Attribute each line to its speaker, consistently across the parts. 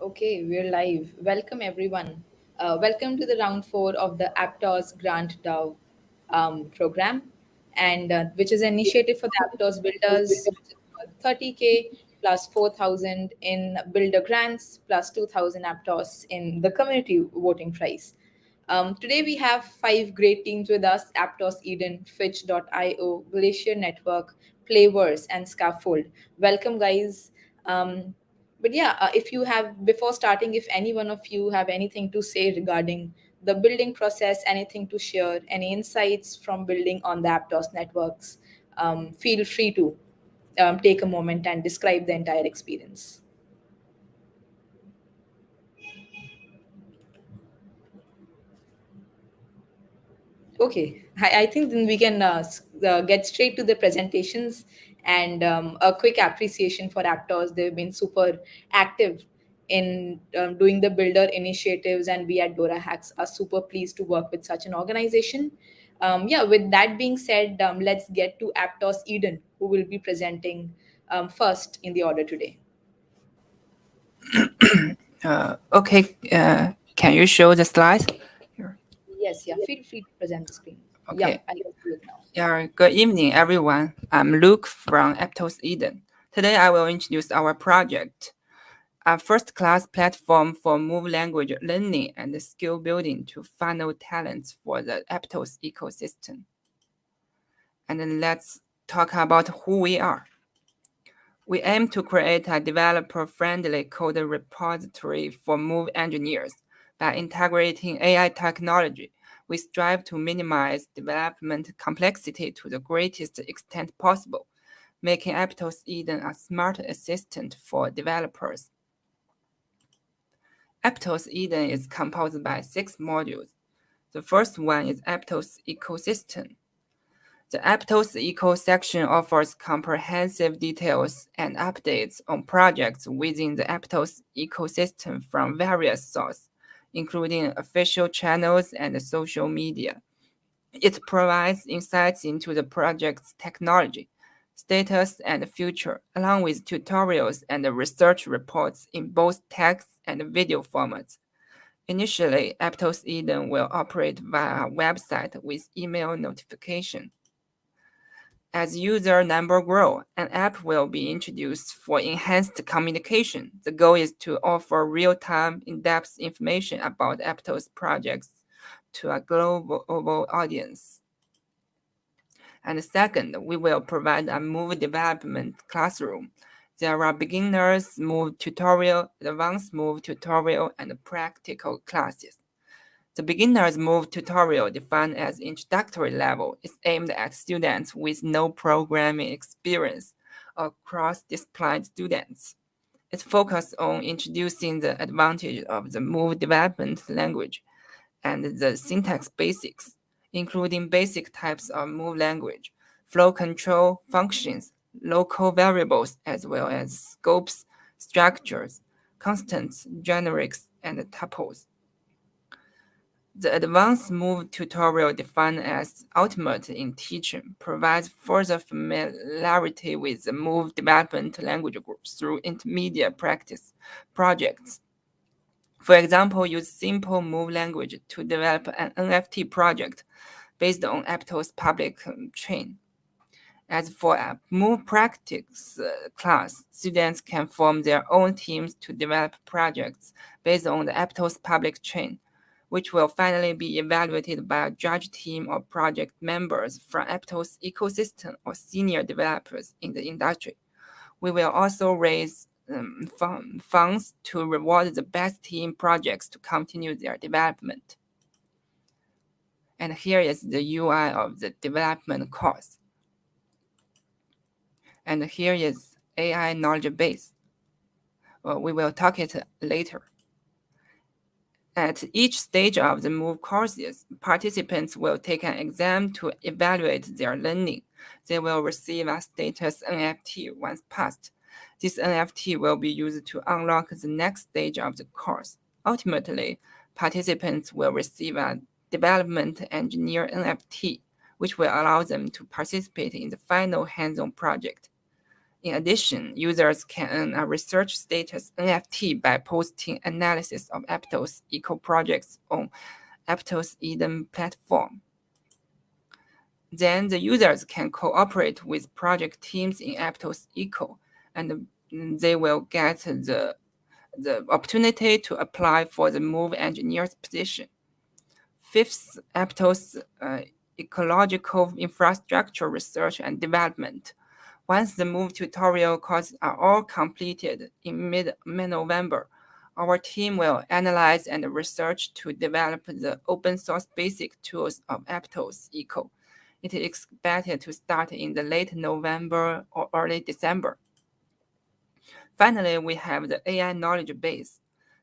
Speaker 1: Okay, we're live. Welcome, everyone. Welcome to the round 4 of the Aptos Grant DAO program, and which is an initiative for the Aptos builders, which is for 30K plus 4,000 in builder grants plus 2,000 Aptos in the community voting prize. Today we have 5 great teams with us: Aptos Eden, Fitch.io, Glacier Network, Playverse, and Scaffold. Welcome, guys. But yeah, if you have, before starting, if any one of you have anything to say regarding the building process, anything to share, any insights from building on the Aptos networks, feel free to take a moment and describe the entire experience. Okay, I think then we can get straight to the presentations and a quick appreciation for Aptos. They've been super active in doing the builder initiatives, and we at DoraHacks are super pleased to work with such an organization. Yeah, with that being said, let's get to Aptos Eden, who will be presenting first in the order today.
Speaker 2: Okay, can you show the slide? Here.
Speaker 1: Yes, yeah, feel free to present the screen. Yeah,
Speaker 2: Okay.
Speaker 1: I can see it now.
Speaker 2: Yeah, good evening, everyone. I'm Luke from Aptos Eden. Today, I will introduce our project, a first-class platform for move language learning and skill building to funnel talents for the Aptos ecosystem. And then let's talk about who we are. We aim to create a developer-friendly code repository for Move engineers. By integrating AI technology, we strive to minimize development complexity to the greatest extent possible, making Aptos Eden a smart assistant for developers. Aptos Eden is composed by 6 modules. The first one is Aptos Ecosystem. The Aptos Eco section offers comprehensive details and updates on projects within the Aptos ecosystem from various sources, including official channels and social media. It provides insights into the project's technology, status, and future, along with tutorials and research reports in both text and video formats. Initially, Aptos Eden will operate via a website with email notification. As user number grow, an app will be introduced for enhanced communication. The goal is to offer real-time, in-depth information about Aptos projects to a global audience. And second, we will provide a Move development classroom. There are beginners Move tutorial, advanced Move tutorial, and practical classes. The beginner's Move tutorial, defined as introductory level, is aimed at students with no programming experience or cross-discipline students. It focuses on introducing the advantage of the Move development language and the syntax basics, including basic types of Move language, flow control functions, local variables, as well as scopes, structures, constants, generics, and tuples. The advanced Move tutorial, defined as ultimate in teaching, provides further familiarity with the Move development language groups through intermediate practice projects. For example, use simple Move language to develop an NFT project based on Aptos public chain. As for a Move practice class, students can form their own teams to develop projects based on the Aptos public chain, which will finally be evaluated by a judge team of project members from Aptos ecosystem or senior developers in the industry. We will also raise funds to reward the best team projects to continue their development. And here is the UI of the development course. And here is AI knowledge base. We will talk it later. At each stage of the Move courses, participants will take an exam to evaluate their learning. They will receive a status NFT once passed. This NFT will be used to unlock the next stage of the course. Ultimately, participants will receive a development engineer NFT, which will allow them to participate in the final hands-on project. In addition, users can earn a research status NFT by posting analysis of Aptos eco projects on Aptos Eden platform. Then the users can cooperate with project teams in Aptos Eco, and they will get the opportunity to apply for the Move engineer's position. Fifth, Aptos ecological infrastructure research and development. Once the Move tutorial courses are all completed in mid-November, our team will analyze and research to develop the open source basic tools of Aptos Eco. It is expected to start in the late November or early December. Finally, we have the AI knowledge base.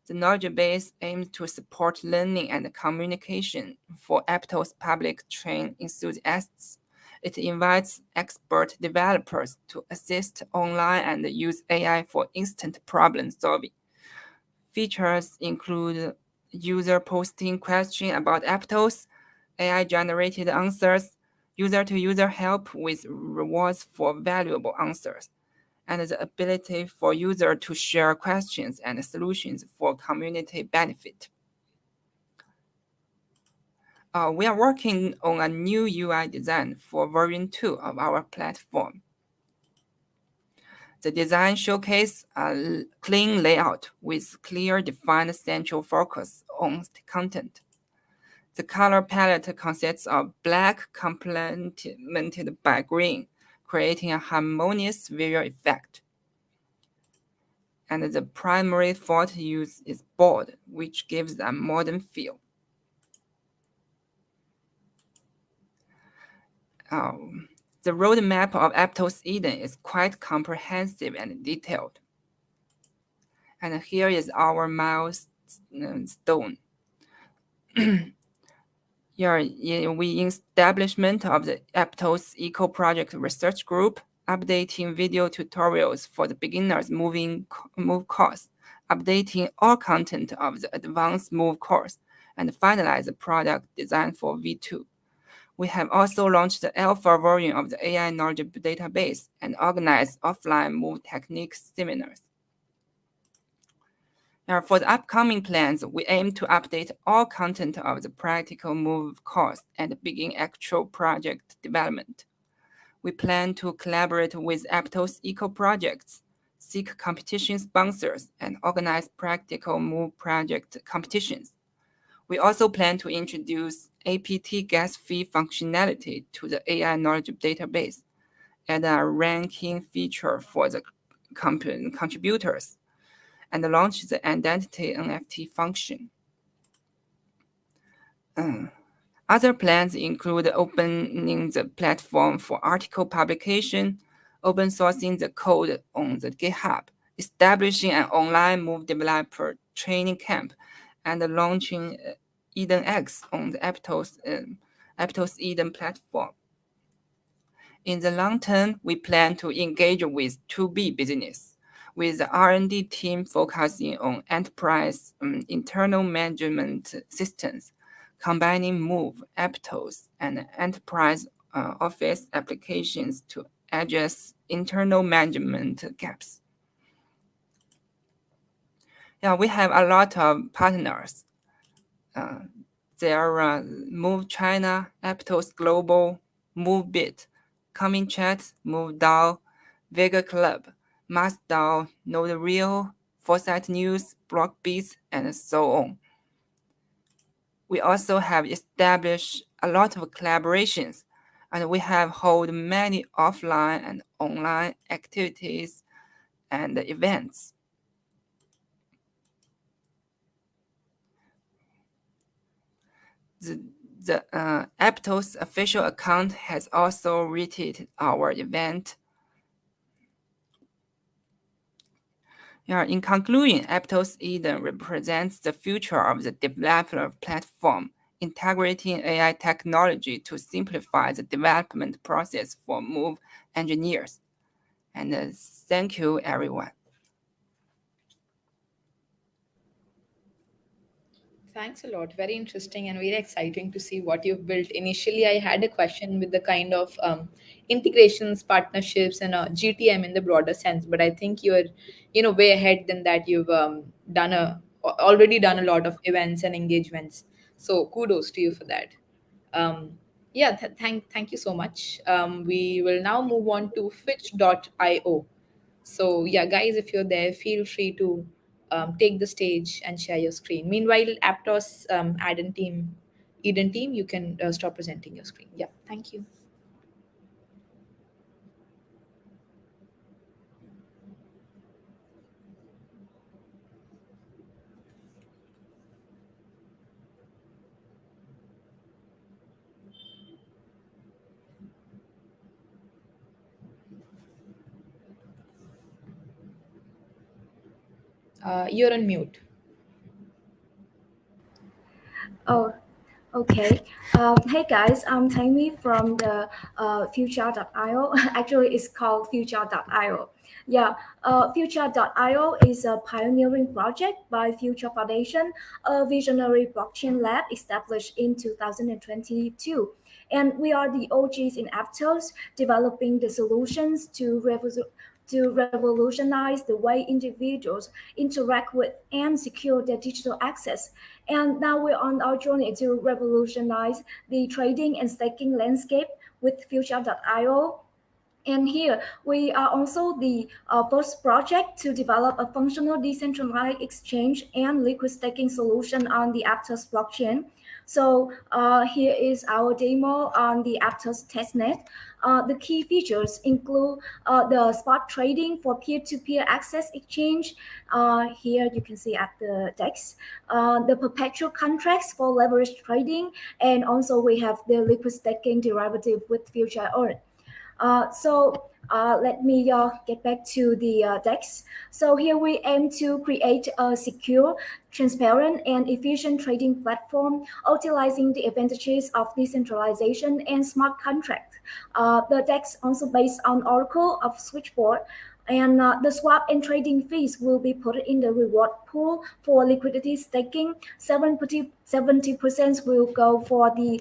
Speaker 2: The knowledge base aims to support learning and communication for Aptos public train enthusiasts. It invites expert developers to assist online and use AI for instant problem solving. Features include user posting questions about Aptos, AI-generated answers, user-to-user help with rewards for valuable answers, and the ability for users to share questions and solutions for community benefit. We are working on a new UI design for version 2 of our platform. The design showcases a clean layout with clear defined central focus on content. The color palette consists of black complemented by green, creating a harmonious visual effect. And the primary font used is bold, which gives a modern feel. The roadmap of Aptos Eden is quite comprehensive and detailed. And here is our milestone. We establishment of the Aptos Eco Project Research Group, updating video tutorials for the beginners Move course, updating all content of the advanced Move course, and finalize the product design for V2. We have also launched the alpha version of the AI knowledge database and organized offline Move techniques seminars. Now, for the upcoming plans, we aim to update all content of the practical Move course and begin actual project development. We plan to collaborate with Aptos Eco projects, seek competition sponsors, and organize practical Move project competitions. We also plan to introduce APT gas fee functionality to the AI knowledge database, add a ranking feature for the contributors, and launch the identity NFT function. Other plans include opening the platform for article publication, open sourcing the code on the GitHub, establishing an online Move developer training camp, and launching EdenX on the Aptos Eden platform. In the long term, we plan to engage with 2B business, with the R&D team focusing on enterprise internal management systems, combining Move, Aptos, and enterprise office applications to address internal management gaps. Yeah, we have a lot of partners. There are Move China, Aptos Global, MoveBit, Coming Chat, Move DAO, Vega Club, Mass DAO, Node Real, Foresight News, Blockbeats, and so on. We also have established a lot of collaborations, and we have held many offline and online activities and events. The Aptos official account has also retweeted our event. In conclusion, Aptos Eden represents the future of the developer platform, integrating AI technology to simplify the development process for Move engineers. And thank you, everyone.
Speaker 1: Thanks a lot. Very interesting and very exciting to see what you've built. Initially, I had a question with the kind of integrations, partnerships, and GTM in the broader sense. But I think you're, way ahead than that. You've already done a lot of events and engagements. So kudos to you for that. Um, yeah, thank you so much. We will now move on to Fitch.io. So yeah, guys, if you're there, feel free to take the stage and share your screen. Meanwhile, Aptos Eden team, you can stop presenting your screen. Yeah, thank you. You're on mute.
Speaker 3: Oh, okay. Hey guys, I'm Tammy from the Future.io. Actually, it's called Future.io. Yeah, Future.io is a pioneering project by Future Foundation, a visionary blockchain lab established in 2022. And we are the OGs in Aptos, developing the solutions to revolutionize the way individuals interact with and secure their digital access. And now we're on our journey to revolutionize the trading and staking landscape with Future.io. And here we are also the first project to develop a functional decentralized exchange and liquid staking solution on the Aptos blockchain. So here is our demo on the Aptos testnet. The key features include the spot trading for peer-to-peer access exchange. Here you can see at the DEX, the perpetual contracts for leverage trading, and also we have the liquid staking derivative with future earn. Let me get back to the DEX. So here we aim to create a secure, transparent, and efficient trading platform, utilizing the advantages of decentralization and smart contract. The DEX also based on Oracle of Switchboard, and the swap and trading fees will be put in the reward pool for liquidity staking. 70% will go for the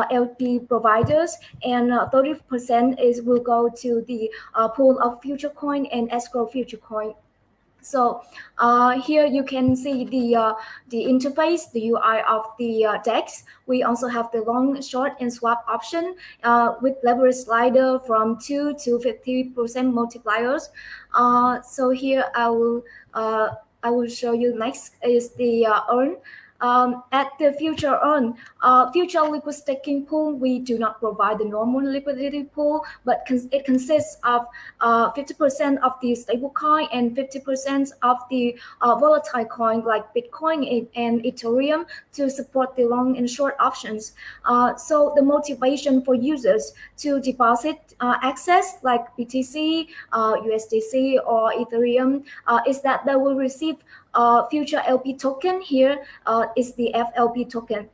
Speaker 3: LP providers, and 30% is will go to the pool of future coin and escrow future coin. So here you can see the interface, the UI of the DEX. We also have the long, short, and swap option with leverage slider from 2 to 50% multipliers. So here I will show you next is the earn. At the future earn, future liquid staking pool, we do not provide the normal liquidity pool, but it consists of 50% of the stable coin and 50% of the volatile coin like Bitcoin and Ethereum to support the long and short options. So the motivation for users to deposit access like BTC, USDC, or Ethereum is that they will receive future LP token. Here is the FLP token.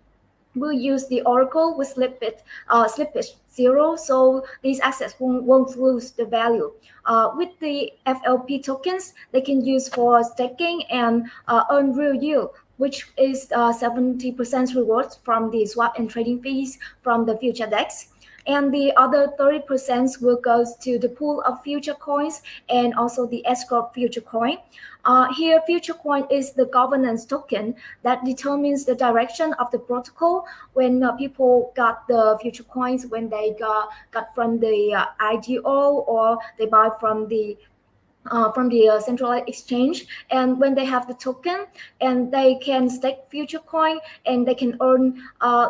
Speaker 3: We'll use the Oracle with slippage 0, so these assets won't lose the value. With the FLP tokens, they can use for staking and earn real yield, which is 70% rewards from the swap and trading fees from the future DEX. And the other 30% will go to the pool of future coins and also the escrow future coin. Here, future coin is the governance token that determines the direction of the protocol when people got the future coins, when they got from the IDO or they buy from the centralized exchange, and when they have the token and they can stake future coin and they can earn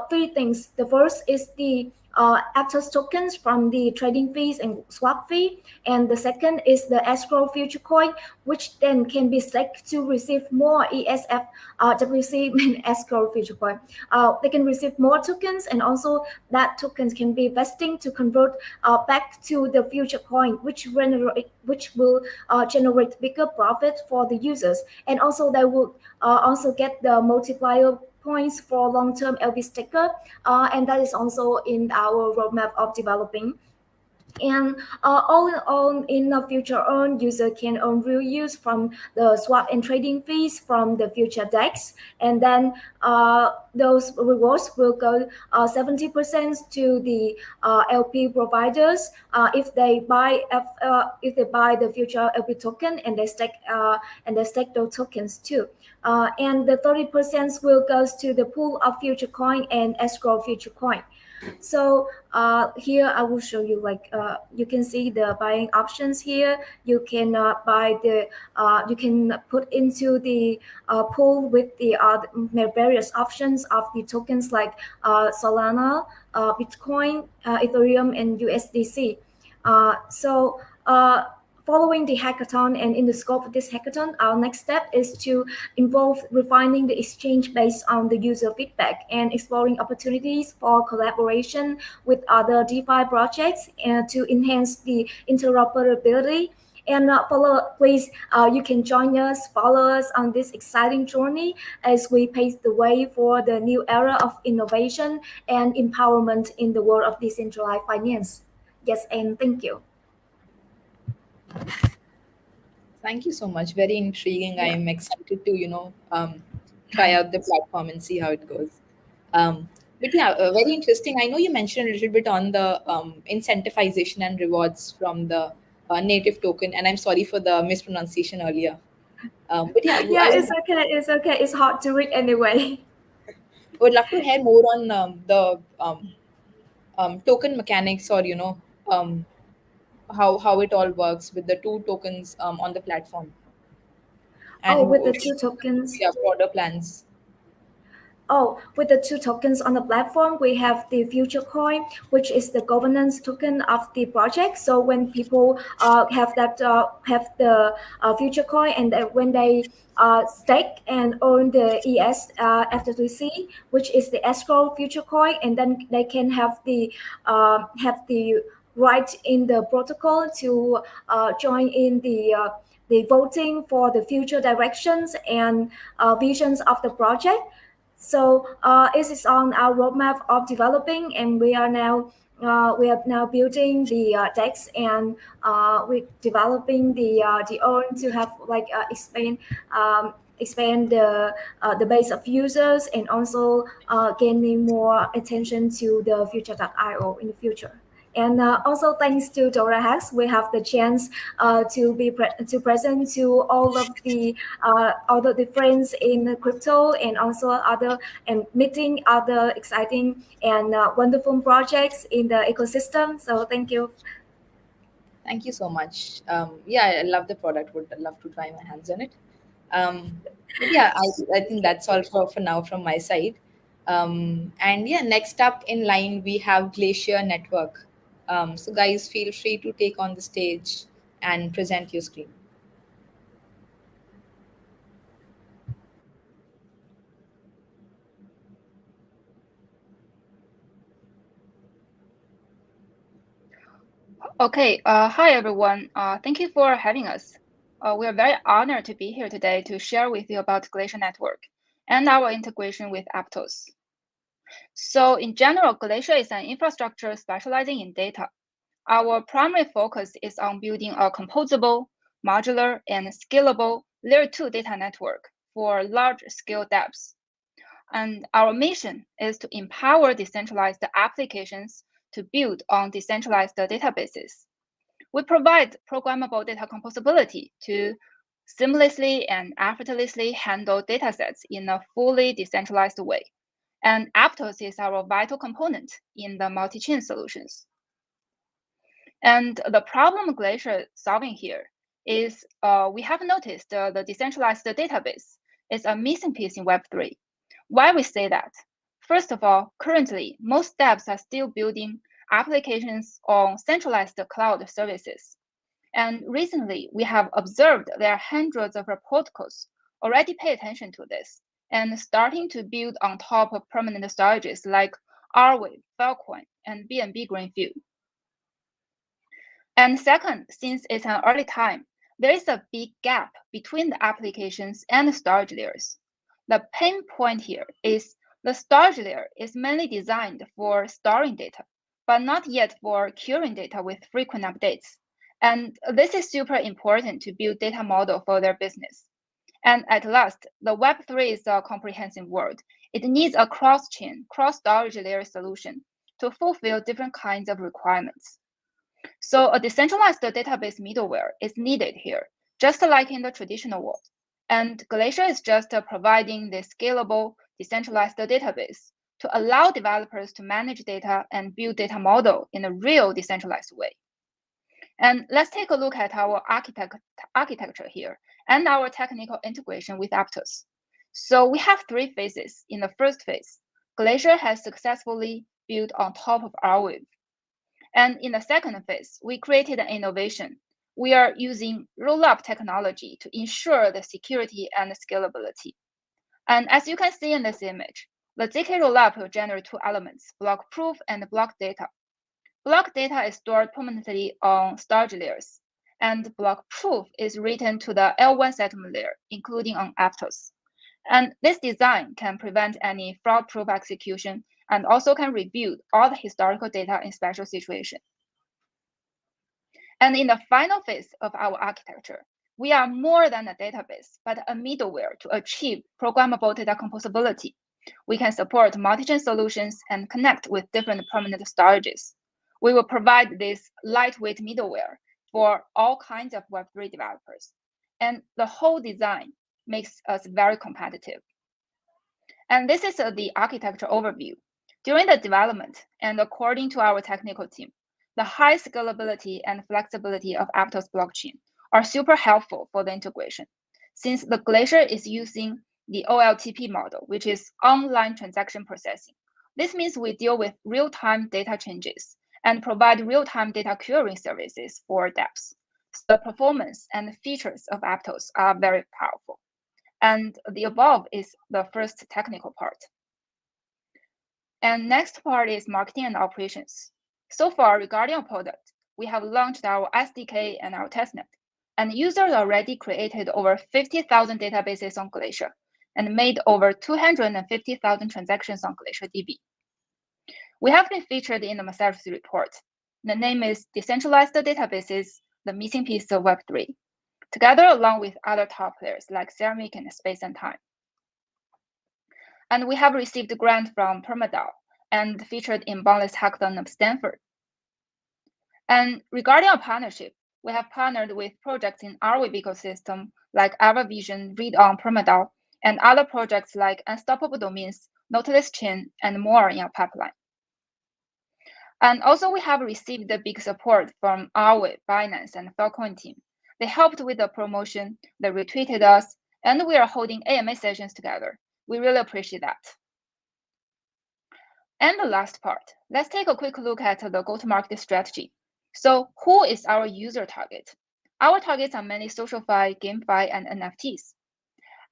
Speaker 3: three things. The first is the Aptos tokens from the trading fees and swap fee, and the second is the escrow future coin, which then can be staked to receive more ESF WC escrow future coin. They can receive more tokens, and also that tokens can be vesting to convert back to the future coin, which will generate bigger profit for the users, and also they will also get the multiplier points for long-term LP staker, and that is also in our roadmap of developing. And all in the future earn, user can earn real use from the swap and trading fees from the future DEX. And then those rewards will go 70% to the LP providers if they buy the future LP token and they stake those tokens too. And the 30% will goes to the pool of future coin and escrow future coin. So here I will show you, you can see the buying options here. You can you can put into the pool with the various options of the tokens like Solana, Bitcoin, Ethereum, and USDC. Following the hackathon and in the scope of this hackathon, our next step is to involve refining the exchange based on the user feedback and exploring opportunities for collaboration with other DeFi projects and to enhance the interoperability. And please, you can join us, follow us on this exciting journey as we pave the way for the new era of innovation and empowerment in the world of decentralized finance. Yes, and thank you.
Speaker 1: Thank you so much. Very intriguing. I
Speaker 3: Yeah.
Speaker 1: am excited to, try out the platform and see how it goes. But yeah, very interesting. I know you mentioned a little bit on the incentivization and rewards from the native token, and I'm sorry for the mispronunciation earlier. But yeah,
Speaker 3: Yeah, it's okay. It's okay. It's hard to read anyway.
Speaker 1: would love to hear more on the token mechanics, or how it all works with the two tokens on the platform,
Speaker 3: Oh,
Speaker 1: and
Speaker 3: with the two tokens.
Speaker 1: yeah, broader plans.
Speaker 3: Oh, with the two tokens on the platform, we have the future coin, which is the governance token of the project. So when people have the future coin, and when they stake and own the ES FTC, which is the escrow future coin, and then they can have the right in the protocol to join in the voting for the future directions and visions of the project. So it is on our roadmap of developing, and we are now building the decks, and we're developing the own to have expand the base of users, and also gaining more attention to the future.io in the future. And also thanks to DoraHacks, we have the chance to present to all of the friends in crypto, and also meeting other exciting and wonderful projects in the ecosystem. So thank you.
Speaker 1: Thank you so much. Yeah, I love the product. Would love to try my hands on it. But yeah, I think that's all for now from my side. And yeah, next up in line, we have Glacier Network. So, guys, feel free to take on the stage and present your screen.
Speaker 4: Okay, hi everyone. Thank you for having us. We are very honored to be here today to share with you about Glacier Network and our integration with Aptos. So in general, Glacier is an infrastructure specializing in data. Our primary focus is on building a composable, modular, and scalable Layer 2 data network for large-scale dApps. And our mission is to empower decentralized applications to build on decentralized databases. We provide programmable data composability to seamlessly and effortlessly handle datasets in a fully decentralized way. And Aptos is our vital component in the multi-chain solutions. And the problem Glacier is solving here is we have noticed the decentralized database is a missing piece in Web3. Why we say that? First of all, currently, most dApps are still building applications on centralized cloud services. And recently, we have observed there are hundreds of protocols already pay attention to this and starting to build on top of permanent storages like Rwave, Filecoin, and BNB Greenfield. And second, since it's an early time, there is a big gap between the applications and the storage layers. The pain point here is the storage layer is mainly designed for storing data, but not yet for queuing data with frequent updates. And this is super important to build data model for their business. And at last, the Web3 is a comprehensive world. It needs a cross-chain, cross-storage layer solution to fulfill different kinds of requirements. So a decentralized database middleware is needed here, just like in the traditional world. And Glacier is just providing the scalable, decentralized database to allow developers to manage data and build data model in a real decentralized way. And let's take a look at our architecture here and our technical integration with Aptos. So we have 3 phases. In the first phase, Glacier has successfully built on top of Arweave. And in the second phase, we created an innovation. We are using roll-up technology to ensure the security and scalability. And as you can see in this image, the ZK rollup will generate 2 elements, block proof and block data. Block data is stored permanently on storage layers, and block proof is written to the L1 settlement layer, including on Aptos. And this design can prevent any fraud-proof execution and also can rebuild all the historical data in special situations. And in the final phase of our architecture, we are more than a database, but a middleware to achieve programmable data composability. We can support multi-chain solutions and connect with different permanent storages. We will provide this lightweight middleware for all kinds of Web3 developers. And the whole design makes us very competitive. And this is the architecture overview. During the development and according to our technical team, the high scalability and flexibility of Aptos blockchain are super helpful for the integration, since the Glacier is using the OLTP model, which is online transaction processing. This means we deal with real-time data changes and provide real-time data querying services for dApps. So the performance and features of Aptos are very powerful. And the above is the first technical part. And next part is marketing and operations. So far, regarding our product, we have launched our SDK and our testnet, and users already created over 50,000 databases on Glacier and made over 250,000 transactions on Glacier DB. We have been featured in the Message report. The name is Decentralized Databases, the Missing Piece of Web3, together along with other top players like Ceramic and Space and Time. And we have received a grant from PermaDAO and featured in Boundless Hackathon of Stanford. And regarding our partnership, we have partnered with projects in our web ecosystem like AvaVision, Read on PermaDAO, and other projects like Unstoppable Domains, Nautilus Chain, and more in our pipeline. And also we have received the big support from Arweave, Binance, and Filecoin team. They helped with the promotion, they retweeted us, and we are holding AMA sessions together. We really appreciate that. And the last part, let's take a quick look at the go-to-market strategy. So who is our user target? Our targets are mainly SocialFi, GameFi, and NFTs.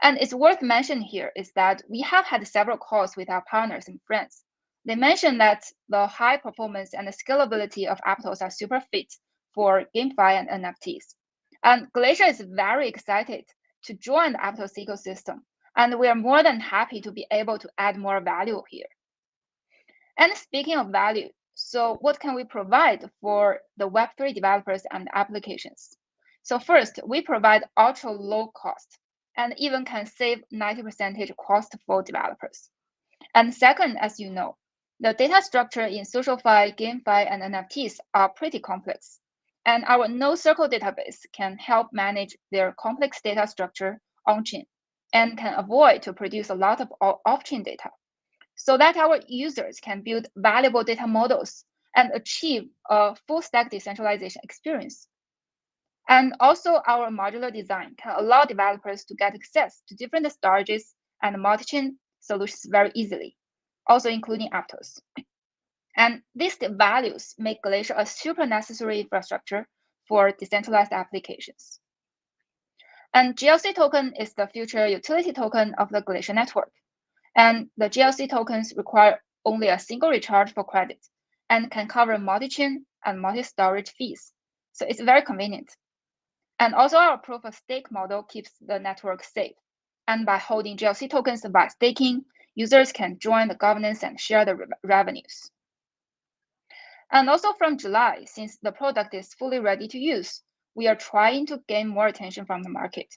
Speaker 4: And it's worth mentioning here is that we have had several calls with our partners and friends. They mentioned that the high performance and the scalability of Aptos are super fit for GameFi and NFTs. And Glacier is very excited to join the Aptos ecosystem, and we are more than happy to be able to add more value here. And speaking of value, so what can we provide for the Web3 developers and applications? So first, we provide ultra low cost and even can save 90% cost for developers. And second, as you know, the data structure in SocialFi, GameFi, and NFTs are pretty complex. And our NoCircle database can help manage their complex data structure on-chain and can avoid to produce a lot of off-chain data, so that our users can build valuable data models and achieve a full-stack decentralization experience. And also our modular design can allow developers to get access to different storages and multi-chain solutions very easily, also including Aptos. And these values make Glacier a super necessary infrastructure for decentralized applications. And GLC token is the future utility token of the Glacier network. And the GLC tokens require only a single recharge for credit and can cover multi-chain and multi-storage fees. So it's very convenient. And also our proof of stake model keeps the network safe. And by holding GLC tokens by staking, users can join the governance and share the revenues. And also from July, since the product is fully ready to use, we are trying to gain more attention from the market.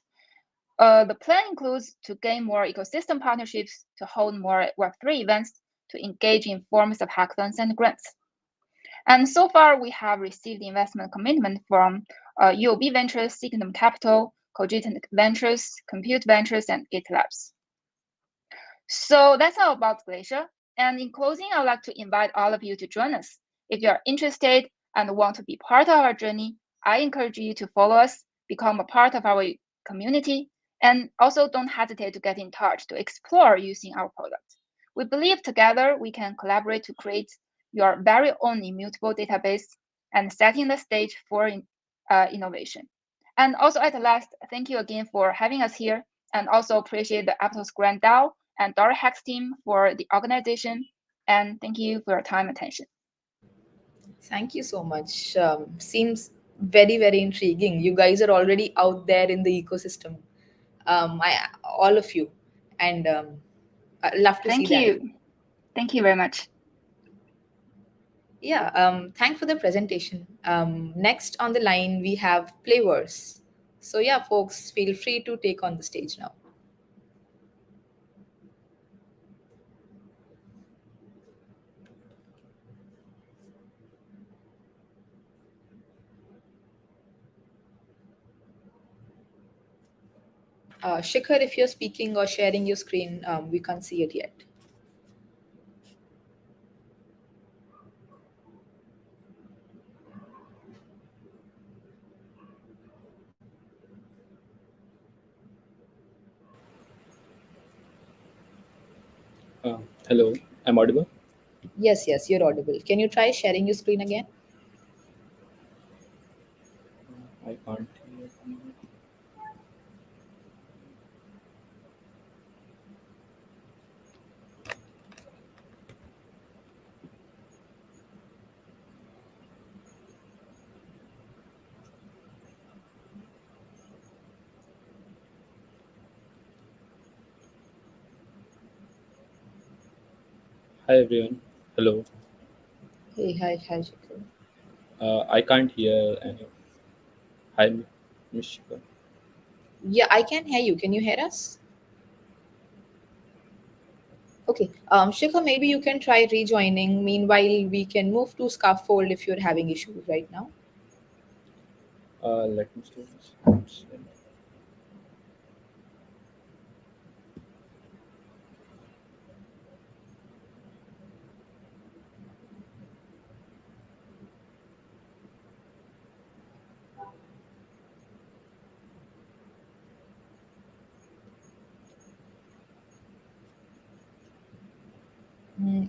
Speaker 4: The plan includes to gain more ecosystem partnerships, to hold more Web3 events, to engage in forms of hackathons and grants. And so far, we have received investment commitment from UOB Ventures, Signum Capital, Cogent Ventures, Compute Ventures, and GitLabs. So that's all about Glacier. And in closing, I'd like to invite all of you to join us. If you are interested and want to be part of our journey, I encourage you to follow us, become a part of our community, and also don't hesitate to get in touch to explore using our product. We believe together we can collaborate to create your very own immutable database and setting the stage for innovation. And also at last, thank you again for having us here, and also appreciate the Aptos Grand DAO and DoraHacks team for the organization. And thank you for your time and attention.
Speaker 1: Thank you so much. Seems very, very intriguing. You guys are already out there in the ecosystem. All of you. And I'd love to see
Speaker 4: Thank
Speaker 1: that.
Speaker 4: you. Thank you very much.
Speaker 1: Yeah, thanks for the presentation. Next on the line, we have Playverse. So yeah, folks, feel free to take on the stage now. Shikhar, if you're speaking or sharing your screen, we can't see it yet.
Speaker 5: Hello, I'm audible?
Speaker 1: Yes, yes, you're audible. Can you try sharing your screen again?
Speaker 5: I can't hear. Hi everyone. Hello.
Speaker 1: Hey, hi, Shikhar.
Speaker 5: I can't hear any. Hi, Mishika.
Speaker 1: Yeah, I can hear you. Can you hear us? Okay. Shikhar, maybe you can try rejoining. Meanwhile, we can move to Scaffold if you're having issues right now.
Speaker 5: Let me start this.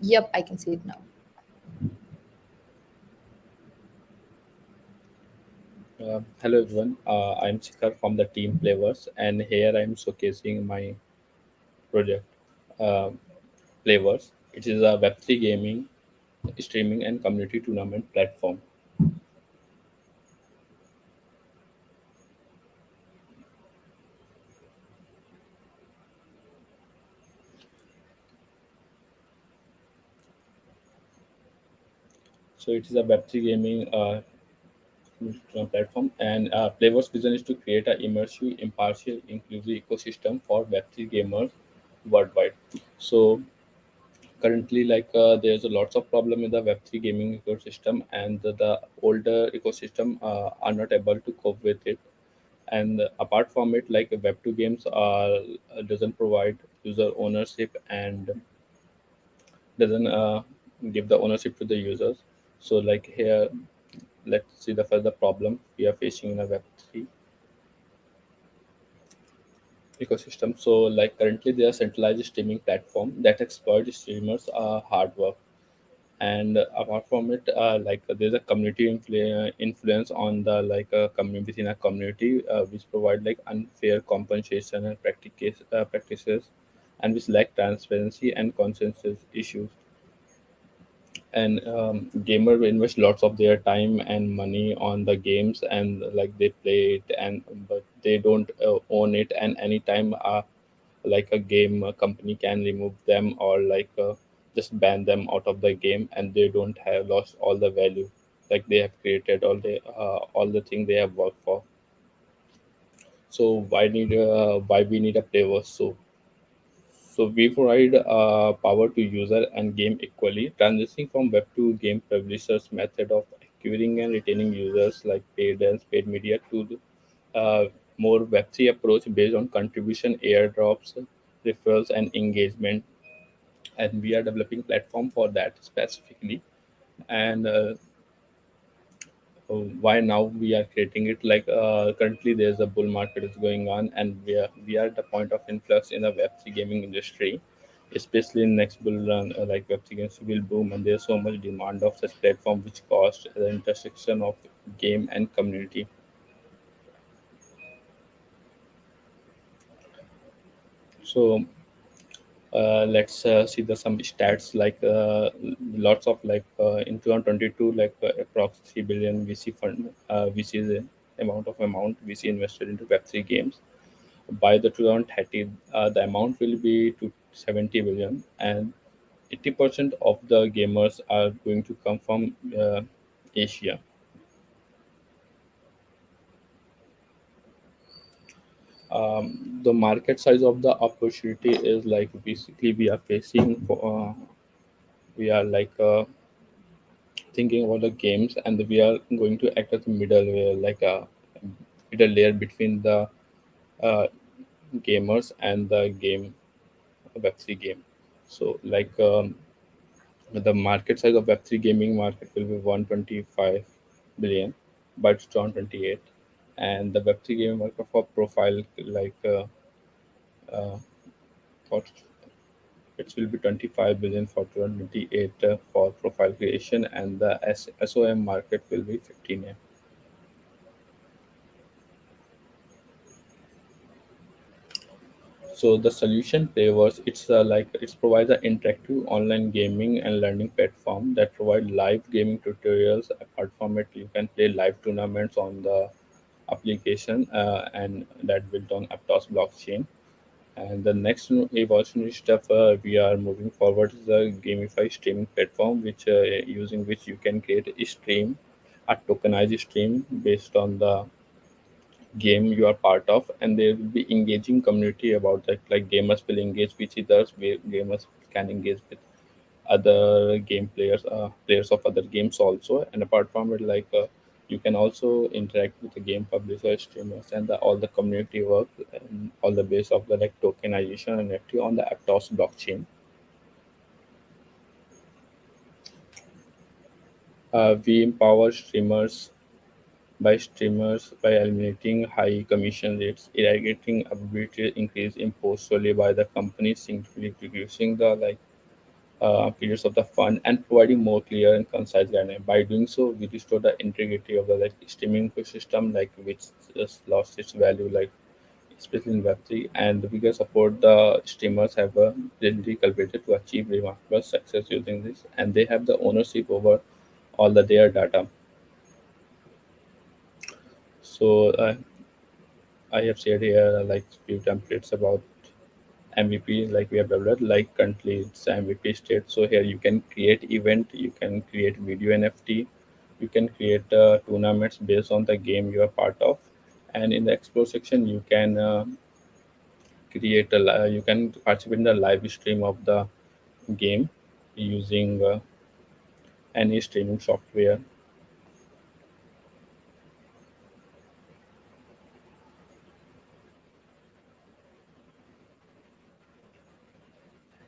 Speaker 1: Yep, I can see it now.
Speaker 5: Hello everyone. I'm Shikhar from the team Playverse, and here I'm showcasing my project, uh, Playverse. It is a Web3 gaming, streaming, and community tournament platform. So it is a Web3 gaming platform, and Playver's vision is to create an immersive, impartial, inclusive ecosystem for Web3 gamers worldwide. So currently, there's a lots of problem in the Web3 gaming ecosystem, and the older ecosystem are not able to cope with it. And apart from it, like Web2 games are doesn't provide user ownership and doesn't give the ownership to the users. So like here, let's see the further problem we are facing in a Web3 ecosystem. So like currently they are centralized streaming platform that exploit streamers hard work. And apart from it, there's a community influence on the within a community which provide like unfair compensation and practices, and which lack transparency and consensus issues. And gamer will invest lots of their time and money on the games, and like they play it, and but they don't own it, and anytime like a game company can remove them, or just ban them out of the game, and they don't have lost all the value like they have created all the thing they have worked for. So why we need a playverse? So we provide power to user and game equally, transitioning from web to game publishers method of acquiring and retaining users like paid ads, paid media to more Web3 approach based on contribution, airdrops, referrals, and engagement. And we are developing platform for that specifically. And why now we are creating it, like currently there's a bull market is going on, and we are at the point of influx in the web3 gaming industry, especially in next bull run. Like web3 games will boom, and there's so much demand of such platform which cost the intersection of game and community. So let's see the some stats, like lots of like in 2022, like approx 3 billion VC fund, VC is the amount VC invested into web3 games. By the 2030, the amount will be to 70 billion, and 80% of the gamers are going to come from Asia. The market size of the opportunity is like basically we are facing we are like thinking about the games, and we are going to act as a middleware, like a middle layer between the uh, gamers and the game, web3 game. So like the market size of web3 gaming market will be 125 billion by 2028, and the web3 gaming market for profile, like for it will be 25 billion for 2028 for profile creation, and the SOM market will be 15 M. So the solution Playverse, it's like it provides an interactive online gaming and learning platform that provide live gaming tutorials. Apart from it, you can play live tournaments on the application, and that built on Aptos blockchain. And the next evolutionary step we are moving forward is a gamified streaming platform, which using which you can create a stream, a tokenized stream based on the game you are part of, and there will be engaging community about that. Like gamers will engage with others, where gamers can engage with other game players, players of other games also. And apart from it, like you can also interact with the game publisher, streamers, and all the community work, and all the base of the like tokenization and NFT on the Aptos blockchain. We empower streamers by eliminating high commission rates, eradicating arbitrary increase imposed solely by the companies, significantly reducing the like periods of the fund, and providing more clear and concise guidelines. By doing so, we restore the integrity of the like streaming ecosystem, like which just lost its value, like especially in Web3. And we can support the streamers have a really cultivated to achieve remarkable success using this, and they have the ownership over all the their data. So I have shared here like few templates about MVP, like we have developed. Like currently it's MVP state. So here you can create event, you can create video NFT, you can create tournaments based on the game you are part of, and in the explore section you can you can participate in the live stream of the game using any streaming software.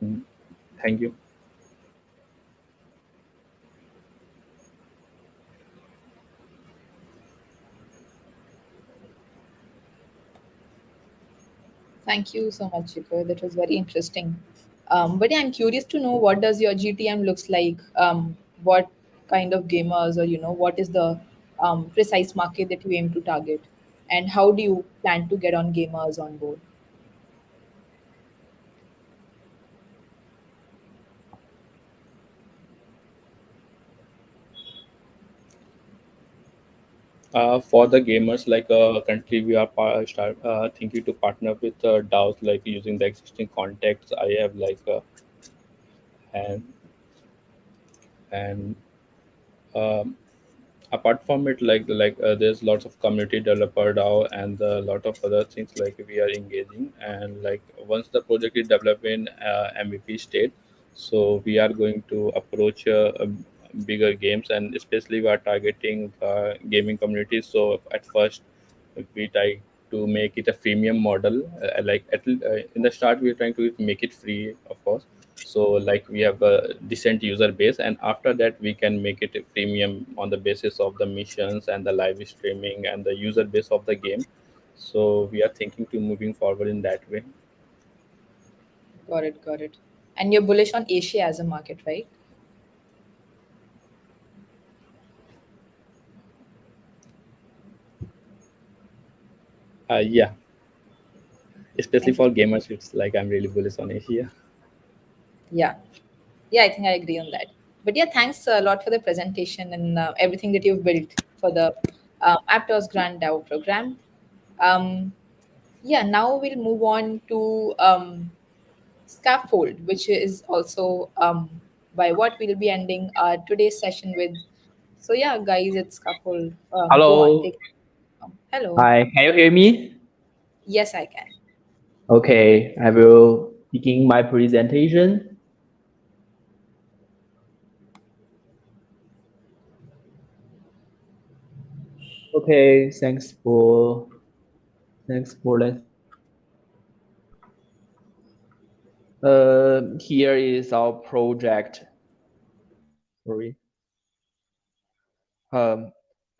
Speaker 5: Mm, thank you.
Speaker 1: Thank you so much, Shikha. That was very interesting. But yeah, I'm curious to know, what does your GTM looks like? What kind of gamers, or what is the precise market that you aim to target, and how do you plan to get on gamers on board?
Speaker 5: For the gamers, like currently we are start thinking to partner with DAOs, like using the existing contacts I have, like And um, apart from it, there's lots of community developer DAO and a lot of other things like we are engaging. And like once the project is developed in MVP state, so we are going to approach bigger games, and especially we are targeting gaming communities. So at first we try to make it a freemium model. In the start we are trying to make it free, of course. So like we have a decent user base, and after that we can make it a premium on the basis of the missions and the live streaming and the user base of the game. So we are thinking to moving forward in that way.
Speaker 1: Got it, got it. And you're bullish on Asia as a market, right?
Speaker 5: Yeah, especially
Speaker 1: Thank you.
Speaker 5: for gamers, it's like I'm really bullish on Asia.
Speaker 1: Yeah. Yeah, I think I agree on that. But yeah, thanks a lot for the presentation and everything that you've built for the Aptos Grant DAO program. Um, yeah, now we'll move on to Scaffold, which is also by what we'll be ending today's session with. So yeah, guys, it's Scaffold. Go on,
Speaker 6: Hello.
Speaker 1: take. Hello.
Speaker 6: Hi. Can you hear me?
Speaker 1: Yes, I can.
Speaker 6: Okay. I will begin my presentation. Okay. Thanks for that. Here is our project. Sorry. The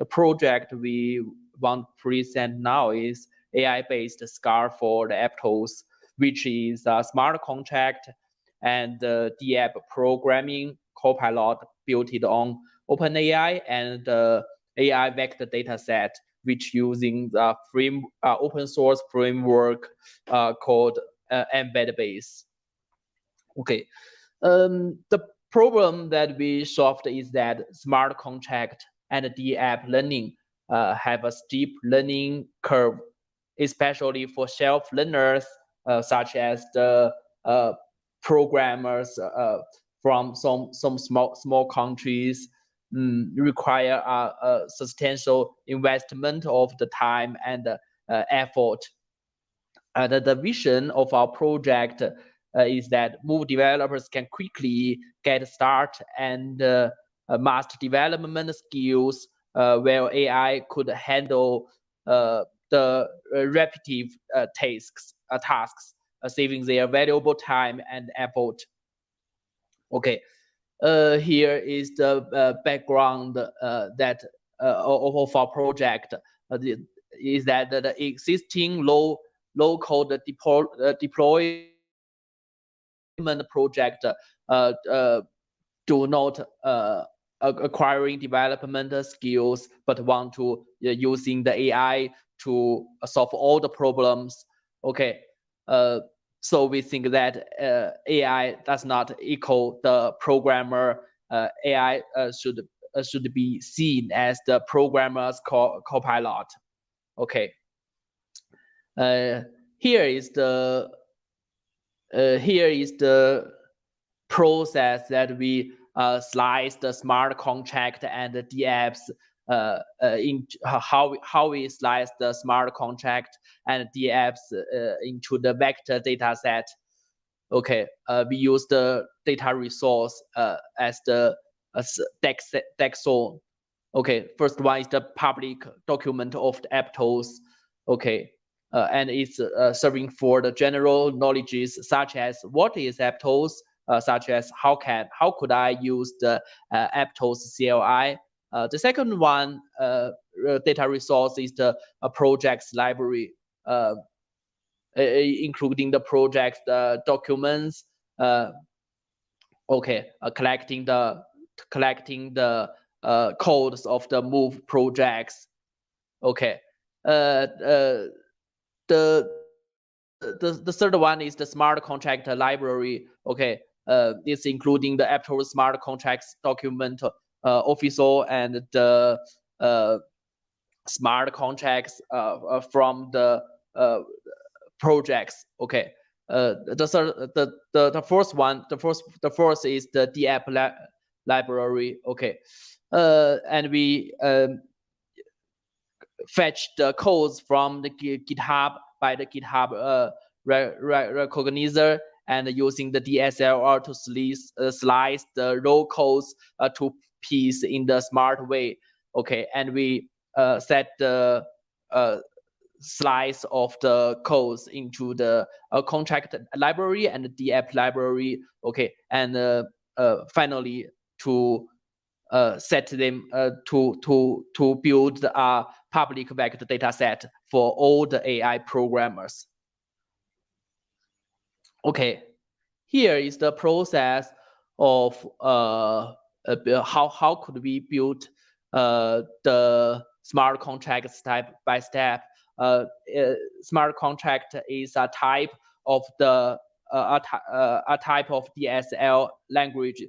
Speaker 6: project we want to present now is AI-based SCAR for the Aptos, which is a smart contract and the app programming copilot built on OpenAI and the AI vector dataset, which using the open source framework called Embed Base. Okay. The problem that we solved is that smart contract and the app learning have a steep learning curve, especially for self-learners such as the programmers from some small countries require a substantial investment of the time and effort. The vision of our project is that more developers can quickly get start and master development skills where AI could handle the repetitive tasks, saving their valuable time and effort. Okay, here is the background that of our project. Is that the existing low-code deployment project do not acquiring development skills, but want to using the AI to solve all the problems. Okay, so we think that AI does not equal the programmer. AI should be seen as the programmer's copilot. Okay. Here is the process that we slice the smart contract and the apps in how we slice the smart contract and the apps into the vector data set. Okay, we use the data resource as the deck zone. Okay, first one is the public document of the Aptos. Okay, and it's serving for the general knowledges such as what is Aptos, such as how could I use the Aptos CLI. The second one data resource is the projects library, including the project documents. Okay, collecting the codes of the move projects. Okay, the third one is the smart contract library. Okay, it's including the Aptos smart contracts document official and the smart contracts from the projects. Okay, the first is the library. Okay, and we fetch the codes from the GitHub by the GitHub recognizer, and using the DSLR to slice the raw codes to piece in the smart way. Okay, and we set the slice of the codes into the contract library and the app library. Okay, and finally to set them to build a public vector data set for all the AI programmers. Okay, here is the process of how could we build the smart contract step by step. Smart contract is a type of the a type of DSL language.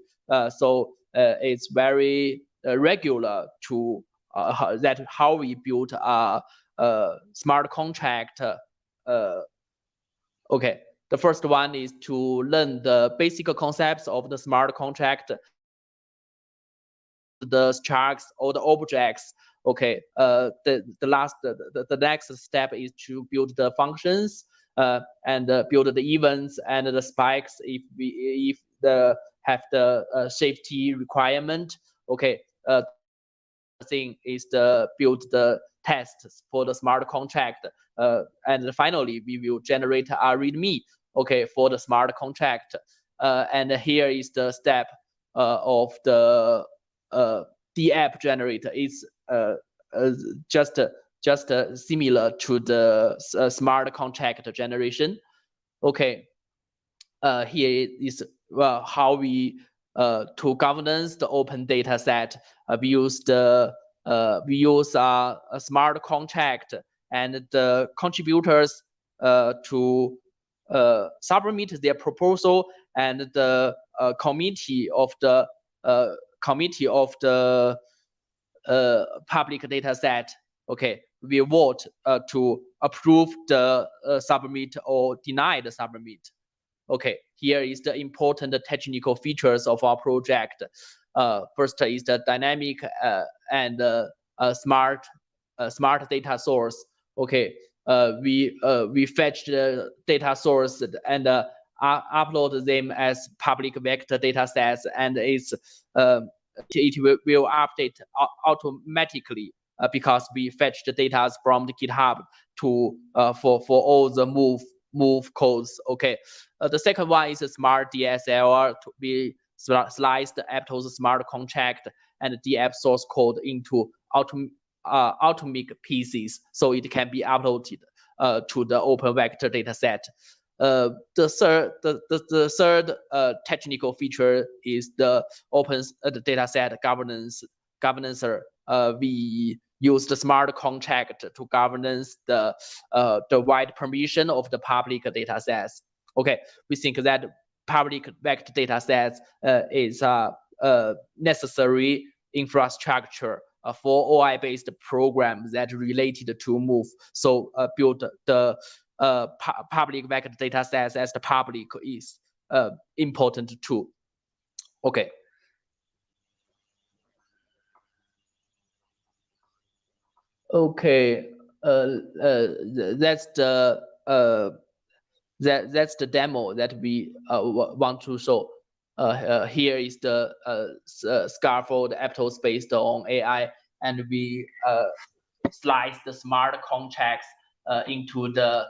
Speaker 6: So it's very regular to how we build a smart contract. Okay, the first one is to learn the basic concepts of the smart contract, the structs or the objects. Okay, the next step is to build the functions and build the events and the spikes if the have the safety requirement. Okay, thing is to build the tests for the smart contract, and finally we will generate a README. Okay, for the smart contract, and here is the step of the app generator. It's just similar to the smart contract generation. Okay, here is how we to governance the open data set. We use a smart contract, and the contributors to submit their proposal, and the committee of the public data set, okay, we vote to approve the submit or deny the submit. Okay, here is the important technical features of our project. First is the dynamic and smart data source. Okay, we fetch the data source and upload them as public vector data sets, and it will update automatically because we fetch the data from the GitHub to for all the move codes. Okay, the second one is a smart DSLR. We slice the Aptos smart contract and the app source code into atomic pieces, so it can be uploaded to the open vector dataset. The third technical feature is the open dataset governancer. We use the smart contract to governance the wide permission of the public datasets. Okay, we think that public vector datasets is a necessary infrastructure for OI-based programs that related to move. So build the public vector datasets as the public is important too. Okay. Okay, that's the demo that we want to show. Here is the scaffold Aptos based on AI, and we slice the smart contracts into the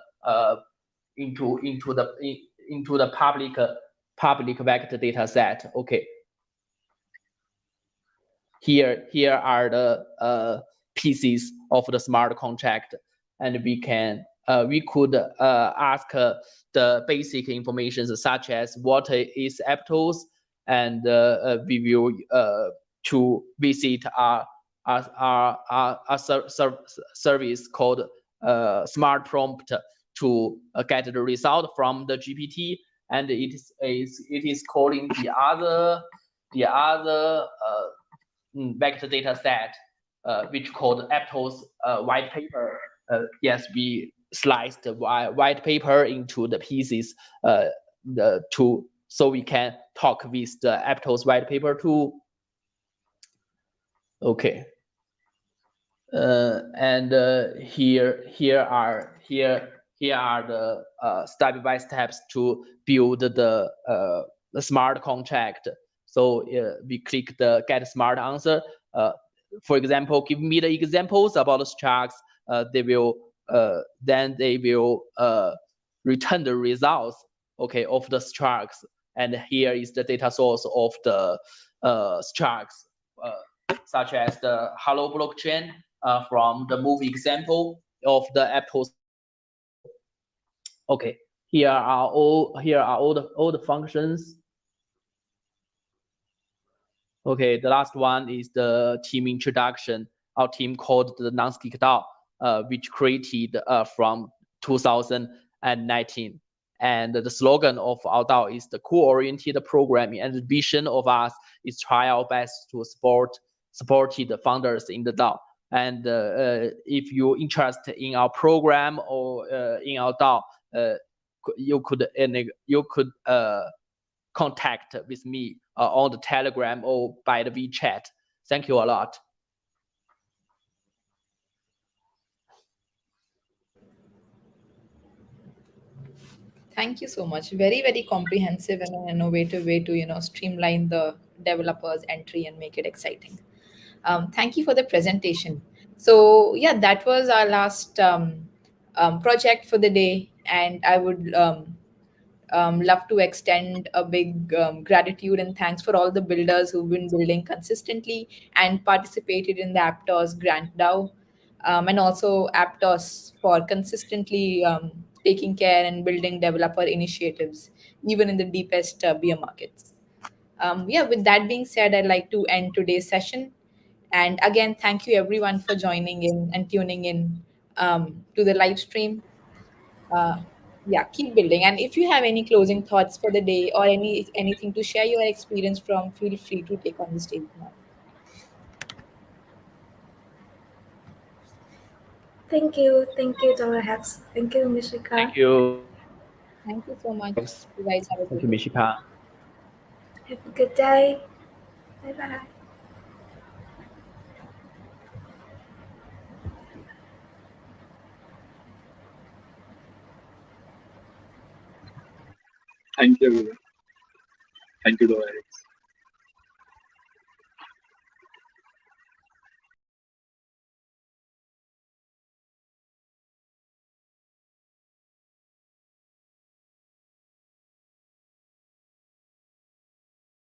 Speaker 6: public vector data set. Okay. Here are the pieces of the smart contract, and we could ask the basic information such as what is Aptos, and we will to visit a service called Smart Prompt to get the result from the GPT, and it is calling the other vector data set, which called Aptos white paper. Yes, we sliced the white paper into the pieces so we can talk with the Aptos white paper to Okay. And here are the step-by-steps to build the smart contract. So we click the get smart answer. For example, give me the examples about the structs. They will return the results, okay, of the structs. And here is the data source of the structs, such as the Hello blockchain, from the movie example of the Aptos. Okay, here are all the functions. Okay, the last one is the team introduction. Our team called the non-stick DAO, which created from 2019. And the slogan of our DAO is the core-oriented programming. And the vision of us is try our best to support the founders in the DAO. And if you're interested in our program or in our DAO, you could contact with me on the Telegram or by the WeChat. Thank you a lot.
Speaker 1: Thank you so much. Very, very comprehensive and an innovative way to, streamline the developer's entry and make it exciting. Thank you for the presentation. So yeah, that was our last project for the day, and I would love to extend a big gratitude and thanks for all the builders who've been building consistently and participated in the Aptos Grant DAO, and also Aptos for consistently taking care and building developer initiatives, even in the deepest beer markets. Yeah, with that being said, I'd like to end today's session. And again, thank you everyone for joining in and tuning in to the live stream. uh, yeah, keep building. And if you have any closing thoughts for the day or anything to share your experience from, feel free to take on the stage now.
Speaker 3: Thank you, DoraHacks. Thank you, Mishika.
Speaker 6: Thank you.
Speaker 1: Thank you so much.
Speaker 6: Thanks.
Speaker 1: You guys have a
Speaker 6: Thank
Speaker 1: great
Speaker 6: you,
Speaker 1: day.
Speaker 6: Mishika.
Speaker 3: Have a good day. Bye bye.
Speaker 5: Thank you, everyone. Thank you, DoraHacks.